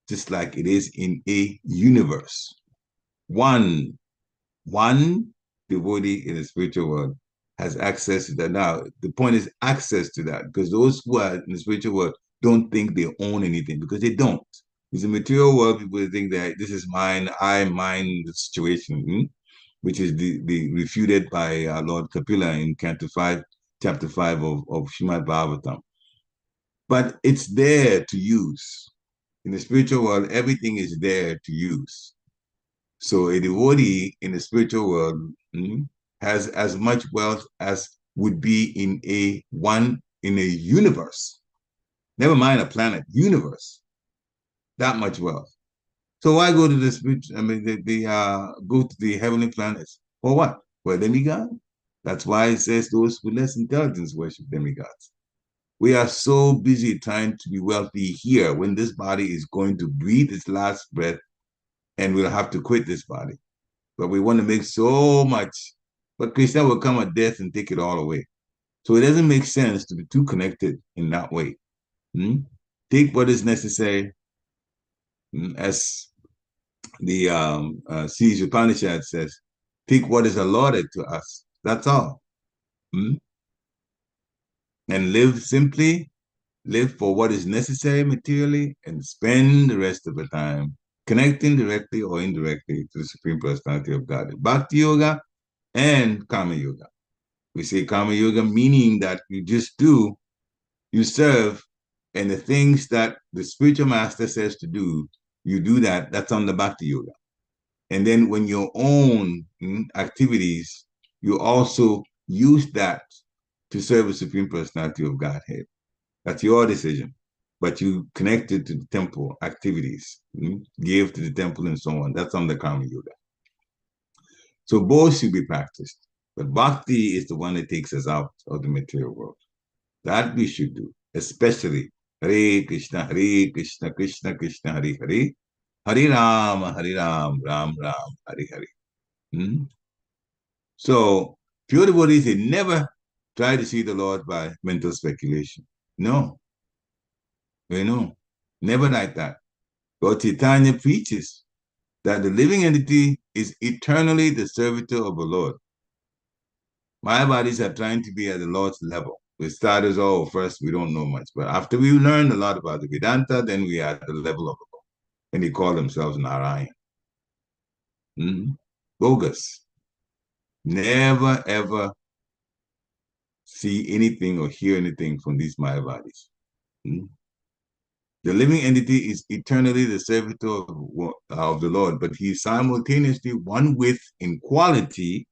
just like it is in a universe. One devotee in the spiritual world has access to that. Now, the point is access to that, because those who are in the spiritual world don't think they own anything, because they don't. In the material world, people think that this is mine, mine the situation, which is the refuted by Lord Kapila in Canto 5, Chapter 5 of Srimad Bhagavatam. But it's there to use. In the spiritual world, everything is there to use. So a devotee in the spiritual world has as much wealth as would be in a universe. Never mind a planet, universe. That much wealth. So why go to the spiritual? I mean, go to the heavenly planets for what? For a demigod? That's why it says those with less intelligence worship demigods. We are so busy trying to be wealthy here when this body is going to breathe its last breath and we'll have to quit this body. But we want to make so much. But Krishna will come at death and take it all away. So it doesn't make sense to be too connected in that way. Take what is necessary, as the Sri Upanishad says, take what is allotted to us. That's all. And live simply, live for what is necessary materially, and spend the rest of the time connecting directly or indirectly to the Supreme Personality of God. Bhakti Yoga and Karma Yoga. We say Karma Yoga meaning that you just do, you serve, and the things that the spiritual master says to do, you do that. That's on the Bhakti Yoga. And then when your own activities, you also use that to serve the Supreme Personality of Godhead. That's your decision. But you connect it to the temple activities, give to the temple and so on. That's on the Karma Yoga. So both should be practiced. But bhakti is the one that takes us out of the material world. That we should do, especially Hare Krishna, Krishna Krishna, Hare Hare, Hare Rama, Ram Ram, Hare Hare. So pure devotees, they never try to see the Lord by mental speculation. No, never like that. But Chaitanya preaches that the living entity is eternally the servitor of the Lord. Mayavadis are trying to be at the Lord's level. We start as, first we don't know much. But after we learn a lot about the Vedanta, then we are at the level of the Lord. And they call themselves Narayan. Bogus. Never, ever see anything or hear anything from these Mayavadis. The living entity is eternally the servitor of the Lord, but he is simultaneously one with in quality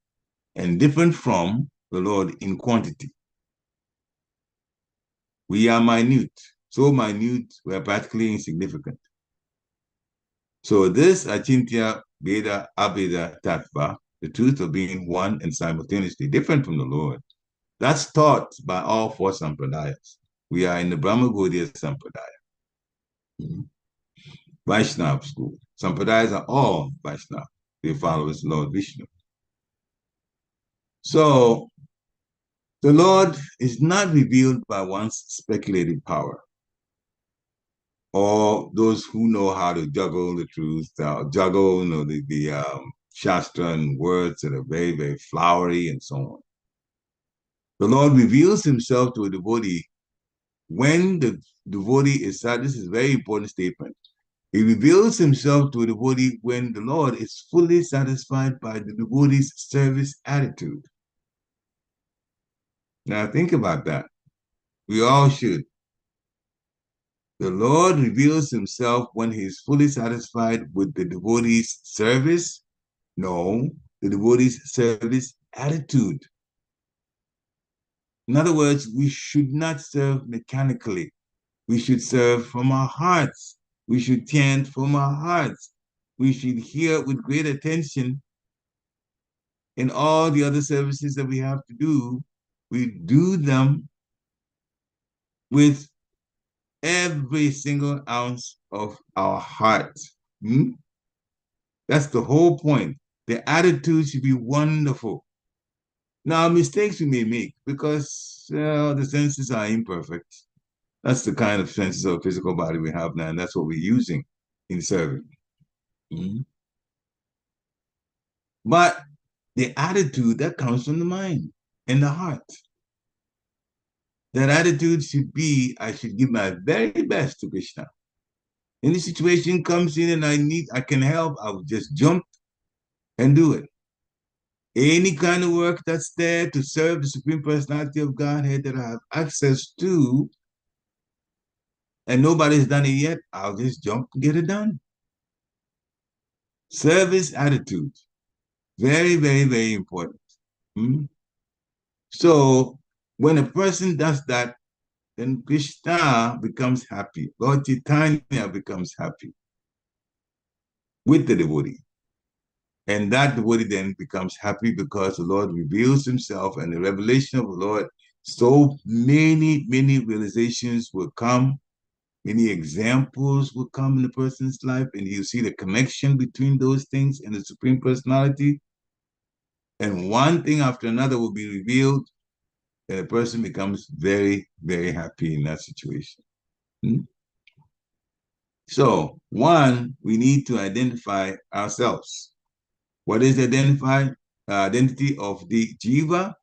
and different from the Lord in quantity. We are minute, so minute we are practically insignificant. So this Achintya Veda Abheda Tattva, the truth of being one and simultaneously different from the Lord, that's taught by all four sampradayas. We are in the Brahma Gaudiya Sampradaya. Vaishnava school. Sampradayas are all Vaishnava. They follow his Lord Vishnu. So the Lord is not revealed by one's speculative power, or those who know how to juggle the truth, juggle the Shastra and words that are very, very flowery and so on. The Lord reveals himself to a devotee when the devotee is sad. This is a very important statement. He reveals himself to a devotee when the Lord is fully satisfied by the devotee's service attitude. Now think about that. We all should. The Lord reveals himself when he is fully satisfied with the devotee's service. No, the devotee's service attitude. In other words, we should not serve mechanically. We should serve from our hearts. We should chant from our hearts. We should hear with great attention. In all the other services that we have to do, we do them with every single ounce of our heart. That's the whole point. The attitude should be wonderful. Now, mistakes we may make because the senses are imperfect. That's the kind of senses of physical body we have now, and that's what we're using in serving. Mhm. But the attitude that comes from the mind and the heart. That attitude should be, I should give my very best to Krishna. Any situation comes in and I can help, I'll just jump and do it. Any kind of work that's there to serve the Supreme Personality of Godhead that I have access to, and nobody's done it yet, I'll just jump and get it done. Service attitude, very, very, very important. Hmm? So when a person does that, then Krishna becomes happy. Lord Chaitanya becomes happy with the devotee. And that devotee then becomes happy because the Lord reveals himself, and the revelation of the Lord, so many, many realizations will come, many examples will come in the person's life, and you see the connection between those things and the Supreme Personality. And one thing after another will be revealed, and the person becomes very, very happy in that situation. Hmm? So, one, we need to identify ourselves. What is the identity of the jiva?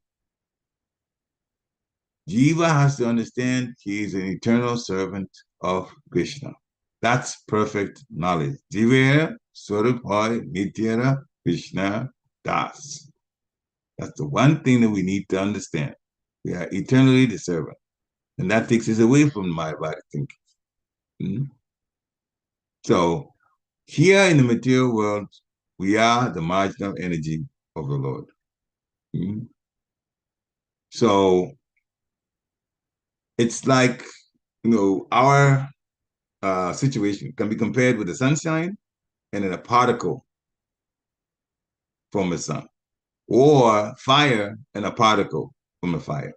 Jiva has to understand he is an eternal servant of Krishna. That's perfect knowledge. Jiva Swarupai Nityara Krishna Das. That's the one thing that we need to understand. We are eternally the servant. And that takes us away from my body thinking. Hmm? So here in the material world, we are the marginal energy of the Lord. Hmm? So it's like, our situation can be compared with the sunshine and then a particle from the sun, or fire and a particle from the fire.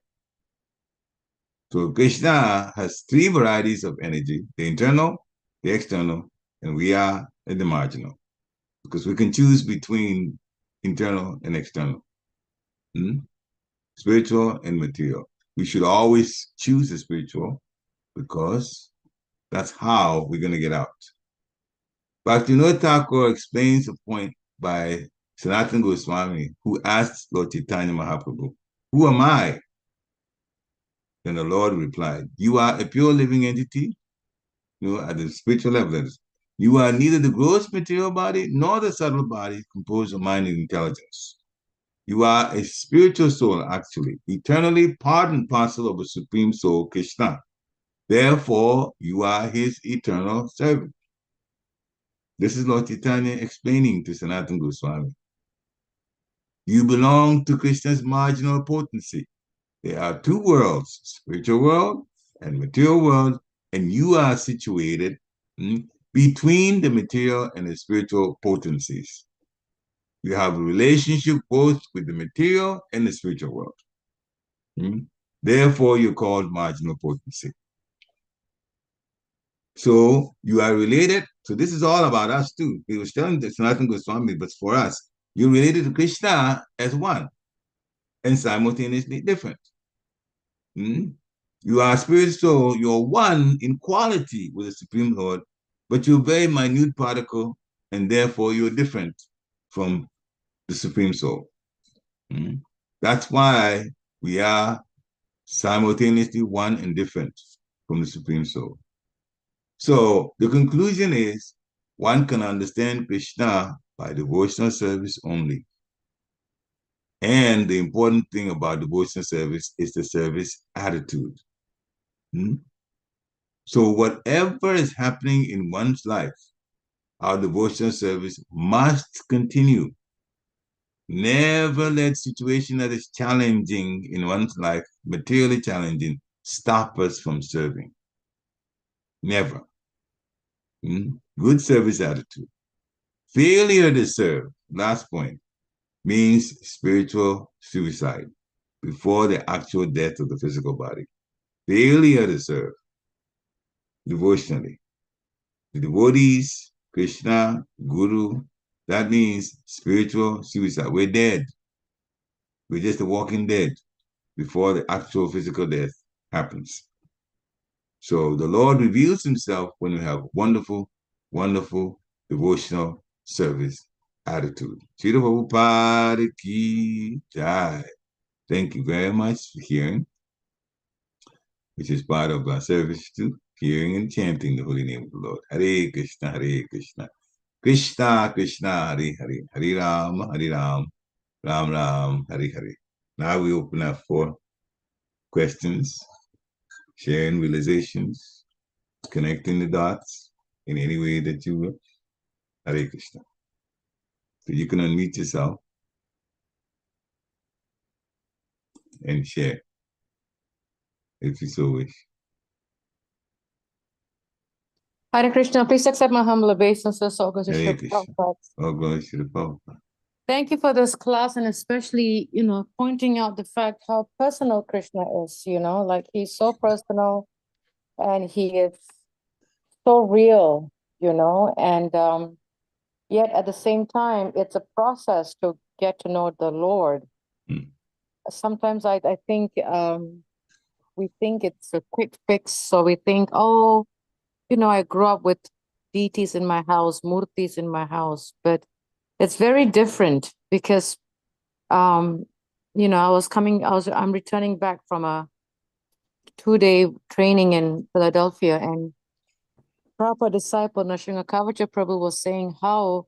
So Krishna has three varieties of energy: the internal, the external, and we are in the marginal, because we can choose between internal and external, spiritual and material. We should always choose the spiritual because that's how we're going to get out. Bhaktivinoda Thakur explains a point by Sanatana Goswami, who asked Lord Chaitanya Mahaprabhu, "Who am I?" Then the Lord replied, "You are a pure living entity, at the spiritual level. You are neither the gross material body nor the subtle body composed of mind and intelligence. You are a spiritual soul, actually, eternally part and parcel of a supreme soul, Krishna. Therefore, you are his eternal servant." This is Lord Chaitanya explaining to Sanatana Goswami. You belong to Krishna's marginal potency. There are two worlds, spiritual world and material world, and you are situated between the material and the spiritual potencies. You have a relationship both with the material and the spiritual world. Therefore, you're called marginal potency. So you are related. So this is all about us too. He was telling this Sanatana Goswami, but for us, you're related to Krishna as one and simultaneously different. You are spirit soul, you're one in quality with the Supreme Lord, but you're a very minute particle, and therefore you're different from the Supreme Soul. That's why we are simultaneously one and different from the Supreme Soul. So the conclusion is one can understand Krishna by devotional service only. And the important thing about devotional service is the service attitude. So whatever is happening in one's life, our devotional service must continue. Never let situation that is challenging in one's life, materially challenging, stop us from serving. Never. Good service attitude. Failure to serve, last point, means spiritual suicide before the actual death of the physical body. Failure to serve devotionally. The devotees, Krishna, Guru, that means spiritual suicide. We're dead. We're just the walking dead before the actual physical death happens. So the Lord reveals himself when we have wonderful, wonderful devotional service attitude. Shri Prabhupada ki jai. Thank you very much for hearing, which is part of our service too, hearing and chanting the holy name of the Lord. Hare Krishna, Hare Krishna. Krishna, Krishna, Hare Hare. Hare Ram, Hare Ram. Ram Ram, Hare Hare. Now we open up for questions, sharing realizations, connecting the dots in any way that you will. Hare Krishna. So you can unmute yourself and share if you so wish. Hare Krishna, please accept my humble obeisances, all goes Hare to Krishna. All glory to the Prabhupada. Thank you for this class, and especially, pointing out the fact how personal Krishna is, like he's so personal and he is so real, and yet at the same time, it's a process to get to know the Lord. Hmm. Sometimes I think we think it's a quick fix, so we think, oh, I grew up with deities in my house, murtis in my house, but it's very different because I'm returning back from a 2-day training in Philadelphia, and proper disciple Nrsimha Kavacha Prabhu was saying how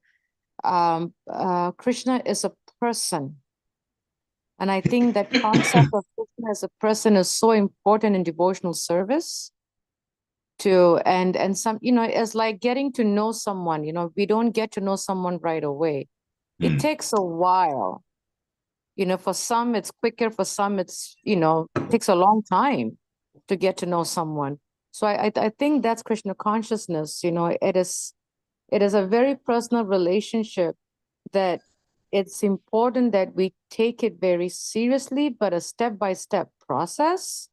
Krishna is a person. And I think that concept of Krishna as a person is so important in devotional service and some, it's like getting to know someone. We don't get to know someone right away. It takes a while. For some it's quicker, for some it's, takes a long time to get to know someone. So I think that's Krishna consciousness. It is a very personal relationship that it's important that we take it very seriously, but a step-by-step process.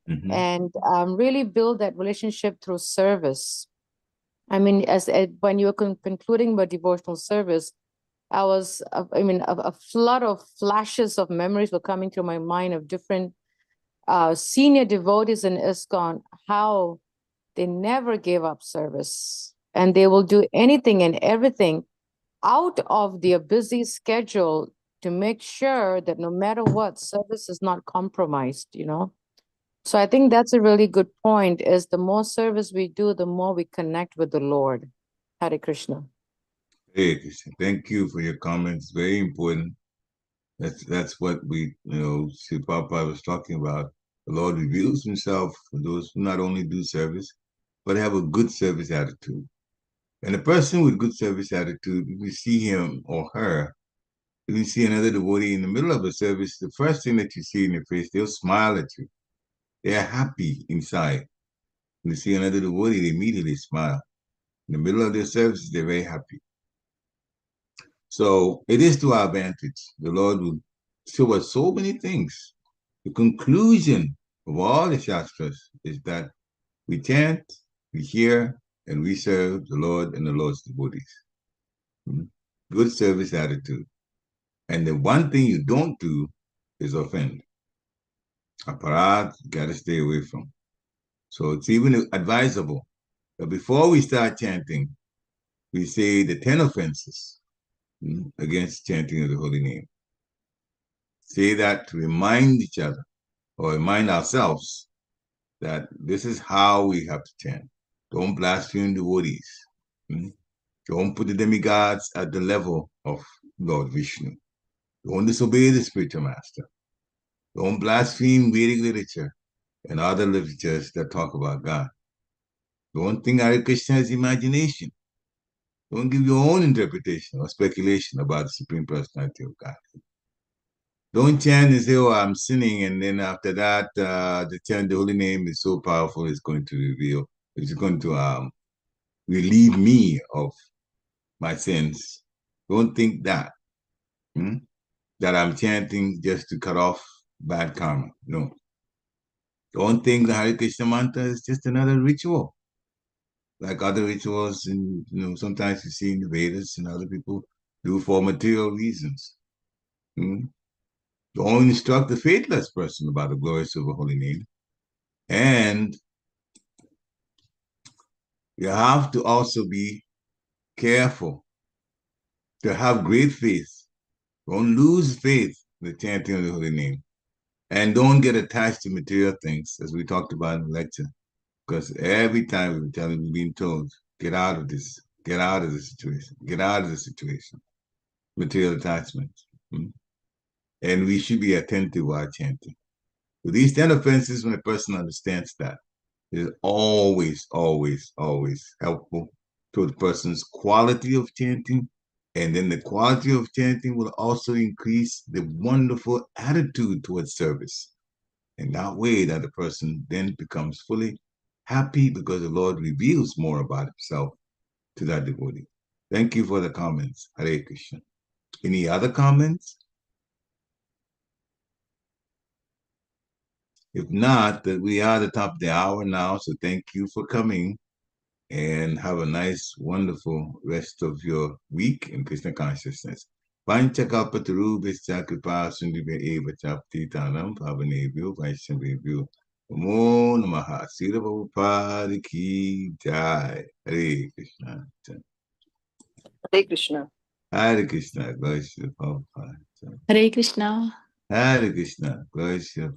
Mhm. And really build that relationship through service. I mean, when you were concluding the devotional service, a flood of flashes of memories were coming to my mind of different senior devotees in ISKCON, how they never gave up service, and they will do anything and everything out of their busy schedule to make sure that no matter what, service is not compromised, So I think that's a really good point, is the more service we do, the more we connect with the Lord. Hare Krishna. Hare Krishna. Thank you for your comments. Very important. That's what Sri Prabhupada was talking about. The Lord reveals himself for those who not only do service, but have a good service attitude. And a person with good service attitude, if you see him or her, if you see another devotee in the middle of a service, the first thing that you see in their face, they'll smile at you. They're happy inside. When you see another devotee, they immediately smile. In the middle of their services, they're very happy. So it is to our advantage. The Lord will show us so many things. The conclusion of all the Shastras is that we chant, we hear, and we serve the Lord and the Lord's devotees. Good service attitude. And the one thing you don't do is offend. Aparat, you got to stay away from. So it's even advisable that before we start chanting, we say the 10 offenses against chanting of the holy name. Say that to remind each other or remind ourselves that this is how we have to chant. Don't blaspheme devotees. Don't put the demigods at the level of Lord Vishnu. Don't disobey the spiritual master. Don't blaspheme Vedic literature and other literatures that talk about God. Don't think Hare Krishna is imagination. Don't give your own interpretation or speculation about the Supreme Personality of God. Don't chant and say, oh, I'm sinning, and then after that, the chant, the holy name is so powerful, it's going to relieve me of my sins. Don't think that, that I'm chanting just to cut off bad karma. No. Don't think the Hare Krishna mantra is just another ritual, like other rituals, and sometimes you see in the Vedas and other people do for material reasons. Don't instruct the faithless person about the glorious of the holy name. And you have to also be careful to have great faith. Don't lose faith in the chanting of the holy name. And don't get attached to material things, as we talked about in the lecture. Because every time we've been told, get out of this, get out of the situation, get out of the situation. Material attachment. And we should be attentive while chanting. With these 10 offenses, when a person understands that, it is always, always, always helpful to the person's quality of chanting. And then the quality of chanting will also increase the wonderful attitude towards service. And that way that the person then becomes fully happy because the Lord reveals more about himself to that devotee. Thank you for the comments. Hare Krishna. Any other comments? If not, that we are at the top of the hour now, so thank you for coming and have a nice, wonderful rest of your week in Krishna consciousness. Panchakapataru Vichakripa Sundibhe Eva Chaptitanam Pavanebhyo Vaishnavebhyo Namo Namaha Sira Prabhupada Ki Jai. Hare Krishna. Hare Krishna. Hare Krishna. Glory to Prabhupada. Hare Krishna. Hare Krishna. Glory to Prabhupada.